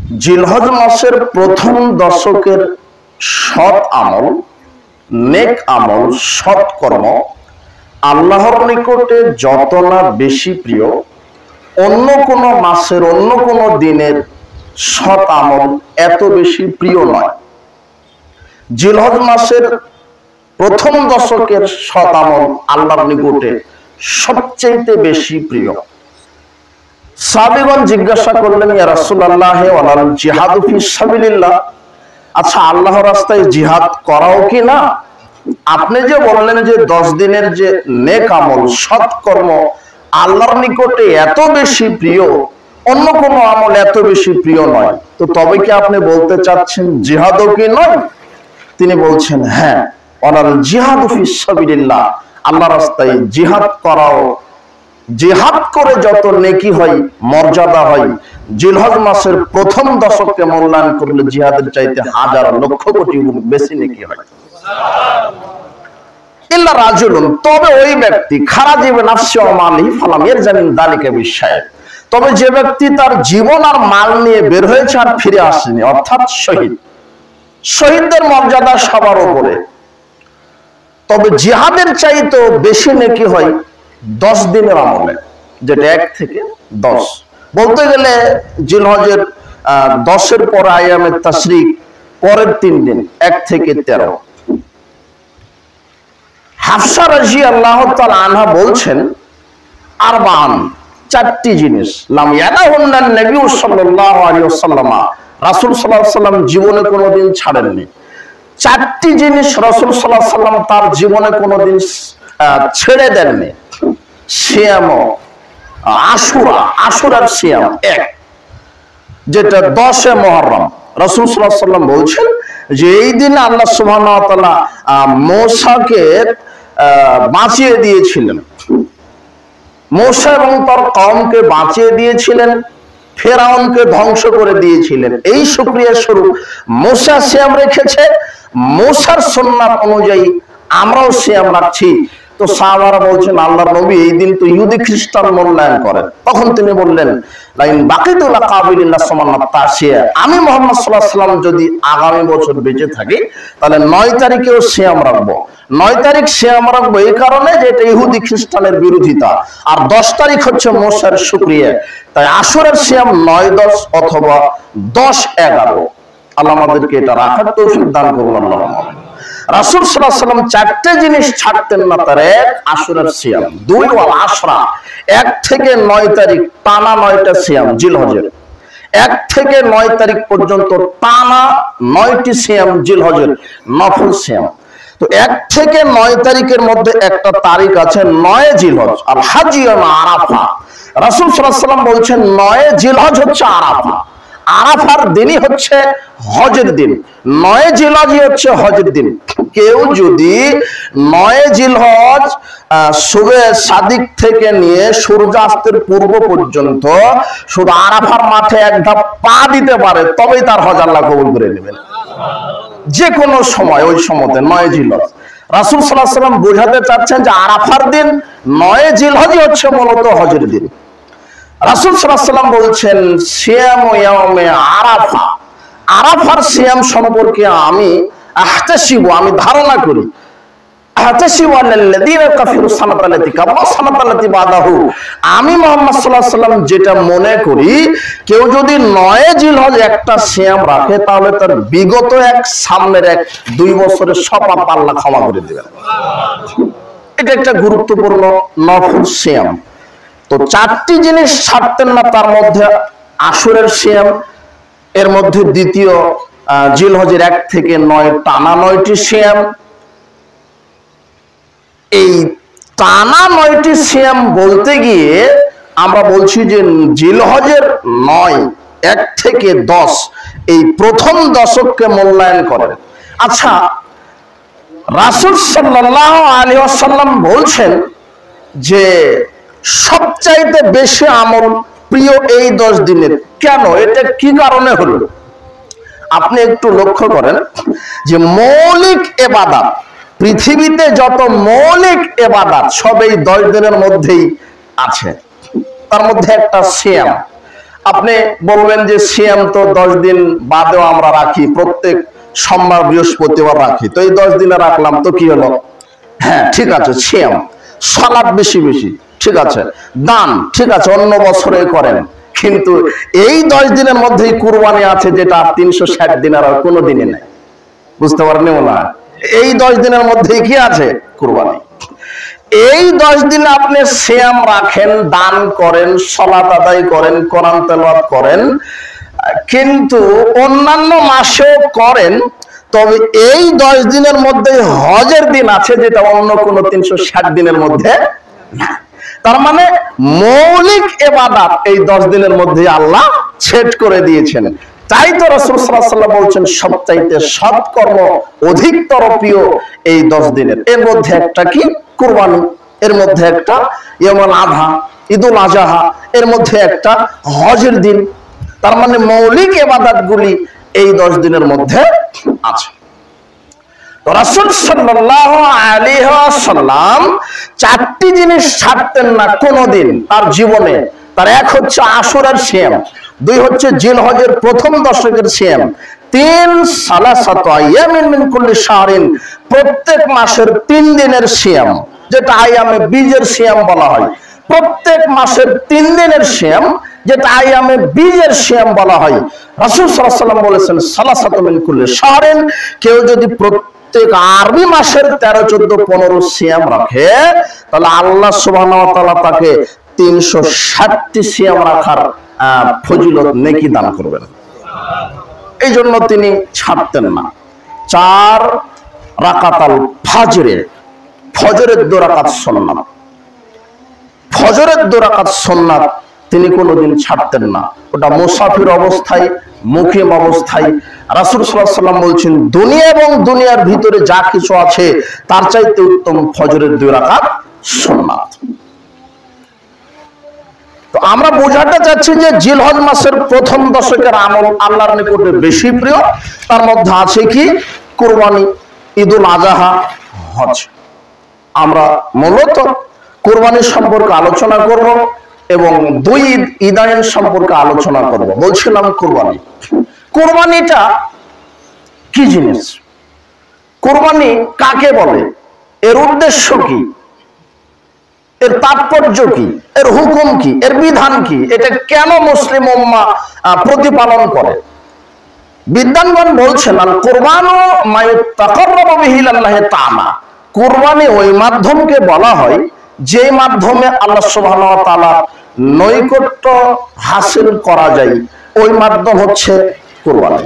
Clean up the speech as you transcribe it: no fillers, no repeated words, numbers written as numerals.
জিলহজ মাসের প্রথম দশকের সৎ আমল, নেক আমল, সৎকর্ম আল্লাহর নিকটে যত না বেশি প্রিয়, অন্য কোন মাসের অন্য কোন দিনের সৎ আমল এত বেশি প্রিয় নয়। জিলহজ মাসের প্রথম দশকের সৎ আমল আল্লাহর নিকটে সবচেয়ে বেশি প্রিয়। সাহাবীগণ জিজ্ঞাসা করলেন, ইয়া রাসূলুল্লাহ ওয়ালাল জিহাদু ফি সাবিলিল্লাহ, আচ্ছা আল্লাহর রাস্তায় জিহাদ করাও কি না? আপনি যে বললেন যে 10 দিনের যে নেক আমল সৎকর্ম আল্লাহর নিকটে এত বেশি প্রিয়, অন্য কোন আমল এত বেশি প্রিয় নয়, তো তবে কি আপনি বলতে চাচ্ছেন জিহাদও কি নয়? তিনি বলছেন, হ্যাঁ, ওয়ালাল জিহাদু ফি সাবিলিল্লাহ, আল্লাহর রাস্তায় জিহাদ করাও, জিহাদ করে যত নেকি হয়, মর্যাদা হয়, জিলহজ মাসের প্রথম দশককে মূল্যায়ন করলে জিহাদের চাইতে হাজার লক্ষ কোটি গুণ বেশি নেকি হয়। ইল্লা রাজুলুন, তবে ওই ব্যক্তি খারাজিবে নাফসি ওয়া মালিহি ফালাম ইয়ারজামিন যালিকা বিশাইء, তবে যে ব্যক্তি তার জীবন আর মাল নিয়ে বের হয়েছে আর ফিরে আসেনি, অর্থাৎ শহীদ। শহীদদের মর্যাদা সবার উপরে, তবে জিহাদের চাইতে বেশি নেকি হয় 10 দিনের আমলে, যেটা 1 থেকে 10 বলতে গেলে জিলহজের 10-এর পর আইয়ামে তাশরিক পরের 3 দিন 1 থেকে 13। হাফসা রাদিয়াল্লাহু তাআলা আনহা বলছেন, আরবান, 4টি জিনিস লাম ইয়াদাহুন্নান নবী সাল্লাল্লাহু আলাইহি ওয়াসাল্লাম, রাসূল সাল্লাল্লাহু আলাইহি ওয়াসাল্লাম জীবনে কোনোদিন ছাড়েননি। 4টি জিনিস রাসূল সাল্লাল্লাহু আলাইহি ওয়াসাল্লাম তার জীবনে কোনোদিন ছেড়ে দেননি। সিয়াম আশুরা, আশুরার সিয়াম 1, যেটা 10-এ মুহররম। রাসূল সাল্লাল্লাহু আলাইহি ওয়াসাল্লাম বলছেন যে এই দিন আল্লাহ সুবহানাহু ওয়া তাআলা মূসাকে বাঁচিয়ে দিয়েছিলেন, মূসা এবং তার কওমকে বাঁচিয়ে দিয়েছিলেন, ফেরাউনকে ধ্বংস করে দিয়েছিলেন। এই শুকরিয়া স্বরূপ মূসা সিয়াম রেখেছে, মূসার সুন্নাত অনুযায়ী আমরাও সিয়াম রাখছি। তো সাহাবারা বলছেন, আল্লাহর নবী এই দিন তো ইহুদি খ্রিস্টান মূল্যায়ন করেন। তখন তিনি বললেন, লাইন বাকিতু লাকাবিলিল্লাহ সুবহানাহু ওয়া তাআলা, আমি মুহাম্মদ সাল্লাল্লাহু আলাইহি ওয়াসাল্লাম যদি আগামী বছর বেঁচে থাকি তাহলে 9 তারিখেও সিয়াম রাখবো। 9 তারিখ সিয়াম রাখবো এই কারণে যে এটা ইহুদি খ্রিস্টানের বিরোধিতা, আর 10 তারিখ হচ্ছে মূসার শুকরিয়া। তাই আশুরার সিয়াম 9-10 অথবা 10-11। আল্লাহ আমাদেরকে এটা রাখার তৌফিক দান করুন, আল্লাহুম্মা আমিন। রাসূল সাল্লাল্লাহু আলাইহি ওয়াসাল্লাম 4টে জিনিস ছাড়তেন না, তার 1 আশুরার সিয়াম, 2 ওয়াল আশরা, 1 থেকে 9 তারিখ টানা 9টা সিয়াম জিলহজের, 1 থেকে 9 তারিখ পর্যন্ত টানা 9টি সিয়াম জিলহজের নফল সিয়াম। তো 1 থেকে 9 তারিখের মধ্যে একটা তারিখ আছে 9 জিলহজ, আল হাজিয়াম আরাফা। রাসূল সাল্লাল্লাহু আলাইহি ওয়াসাল্লাম বলছেন 9 জিলহজ হচ্ছে আরাফা, আরাফার দিনই হচ্ছে হজের দিন, 9 জিলহজই হচ্ছে হজের দিন। কেউ যদি 9 জিলহজ সুবে সাদিক থেকে নিয়ে সূর্যাস্তের পূর্ব পর্যন্ত শুধু আরাফার মাঠে এক ধাপ পা দিতে পারে, তবেই তার হজ আল্লাহ কবুল করে নেবেন, যে কোনো সময়। ওই সময়তে 9 জিলহজ রাসূল সাল্লাল্লাহু আলাইহি ওয়াসাল্লাম বোঝাতে চাচ্ছেন যে আরাফার দিন 9 জিলহজই হচ্ছে মূলত হজের দিন। রাসূল সাল্লাল্লাহু আলাইহি ওয়াসাল্লাম বলছেন, সিয়াম ইয়াউমে আরাফা, আরাফার সিয়াম সম্পর্কে আমি আহতাসিবু, আমি ধারণা করি, আহতাসিবু আল্লাযীনা কাফারু সানাতাল্লাতী কাফারা সানাতাল্লাতী বাদাহু, আমি মুহাম্মদ সাল্লাল্লাহু আলাইহি ওয়াসাল্লাম যেটা মনে করি, কেউ যদি 9 জিলহজ একটা সিয়াম রাখে তাহলে তার বিগত 1, সামনের 1, 2 বছরের সব পাপ আল্লাহ ক্ষমা করে দিবেন। এটা একটা গুরুত্বপূর্ণ নফল সিয়াম। তো 4টি জিনিস ছাড়তেন না, তার মধ্যে আশুরের সিয়াম, এর মধ্যে দ্বিতীয় জিলহজের 1 থেকে 9 টানা 9টি সিয়াম। এই টানা 9টি সিয়াম বলতে গিয়ে আমরা বলছি যে জিলহজের 9, 1 থেকে 10 এই প্রথম দশককে মূল্যায়ন করেন। আচ্ছা, রাসূল সাল্লাল্লাহু আলাইহি ওয়াসাল্লাম বলছেন যে সবচাইতে বেশি আমল প্রিয় এই 10 দিনের। কেন? এটা কি কারণে হলো? আপনি একটু লক্ষ্য করেন যে মৌলিক ইবাদত, পৃথিবীতে যত মৌলিক ইবাদত সব এই 10 দিনের মধ্যেই আছে। তার মধ্যে একটা সিয়াম, আপনি বলবেন যে সিয়াম তো 10 দিন বাদেও আমরা রাখি, প্রত্যেক সোমবার বৃহস্পতিবার রাখি, তো এই 10 দিনে রাখলাম তো কি হলো? হ্যাঁ ঠিক আছে, সিয়াম, সালাত বেশি বেশি ঠিক আছে, দান ঠিক আছে, অন্য বছরে করেন, কিন্তু এই 10 দিনের মধ্যেই কুরবানি আছে যেটা 360 দিনের আর কোনো দিনে নাই। বুঝতে পারেন না? এই 10 দিনের মধ্যেই কি আছে? কুরবানি। এই 10 দিন আপনি সিয়াম রাখেন, দান করেন, সালাত আদায় করেন, কোরআন তেলাওয়াত করেন, কিন্তু অন্যান্য মাসেও করেন, তবে এই 10 দিনের মধ্যে হজের দিন আছে যেটা অন্য কোনো 360 দিনের মধ্যে না। তার মানে মৌলিক ইবাদত এই 10 দিনের মধ্যে আল্লাহ সেট করে দিয়েছেন। তাই তো রাসূল সাল্লাল্লাহু আলাইহি ওয়াসাল্লাম বলছেন সবচাইতে সৎকর্ম অধিকতর প্রিয় এই 10 দিনের। এর মধ্যে একটা কি? কুরবানি, এর মধ্যে একটা ইয়ামুল আযহা, ঈদুল আযহা, এর মধ্যে একটা হজের দিন। তার মানে মৌলিক ইবাদতগুলি এই 10 দিনের মধ্যে আছে। রাসূল সাল্লাল্লাহু আলাইহি ওয়াসাল্লাম 4টি জিনিস ছাড়তেন না কোনদিন তার জীবনে। তার এক হচ্ছে আশুরার সিয়াম, 2 হচ্ছে জিলহজের প্রথম দশকের সিয়াম, 3 সালাসাতু আইয়ামিন মিন কুল্লি শাহরিন, প্রত্যেক মাসের 3 দিনের সিয়াম, যেটা আইয়ামে বীজের সিয়াম বলা হয়। প্রত্যেক মাসের 3 দিনের সিয়াম, যেটা আইয়ামে বীজের সিয়াম বলা হয়। রাসূল সাল্লাল্লাহু আলাইহি ওয়াসাল্লাম বলেছেন সালাসাতু মিন কুল্লি শাহরিন, কেউ যদি প্রত্যেক আরবি মাসের 13, 14, 15 সিয়াম রাখে, তাহলে আল্লাহ সুবহানাহু ওয়া তাআলা তাকে 360টি সিয়াম রাখার ফজিলত নেকি দান করবেন। এই জন্য তিনি ছাড়তেন না। 4 রাকাতাল ফাজরে, ফজরের 2 রাকাত সুন্নাত, ফজরের 2 রাকাত সুন্নাত তিনি কোনোদিন ছাড়তেন না। ওটা মুসাফির অবস্থায়, মুকিম অবস্থায়। রাসূল সাল্লাল্লাহু আলাইহি ওয়াসাল্লাম বলছেন দুনিয়া এবং দুনিয়ার ভিতরে যা কিছু আছে তার চাইতে উত্তম ফজরের 2 রাকাত সুন্নাত। তো আমরা বোঝাতে চাচ্ছি যে জিলহজ মাসের প্রথম দশকের আমল আল্লাহর নিকটে বেশি প্রিয়। তার মধ্যে আছে কি? কুরবানি, ঈদুল আযহা, হজ। আমরা মূলত কুরবানির সম্পর্কে আলোচনা করব এবং 2 ঈদাইন সম্পর্কে আলোচনা করব। বলছিলাম কুরবানি, কুরবানিটা কি জিনিস? কুরবানি কাকে বলে? এর উদ্দেশ্য কি? এর তাৎপর্য কি? এর হুকুম কি? এর বিধান কি? এটা কেন মুসলিম উম্মাহ প্রতিপালন করে? বিদ্বানগণ বলছেন আল কুরবানু মা ইয়াতাকাররাবু বিহি ইলাল্লাহি তাআলা, কুরবানি ওই মাধ্যমকে বলা হয় যে মাধ্যমে আল্লাহ সুবহানাহু ওয়া তাআলা নৈকট্য হাসিল করা যায়, ওই মাধ্যম হচ্ছে কুরবানি।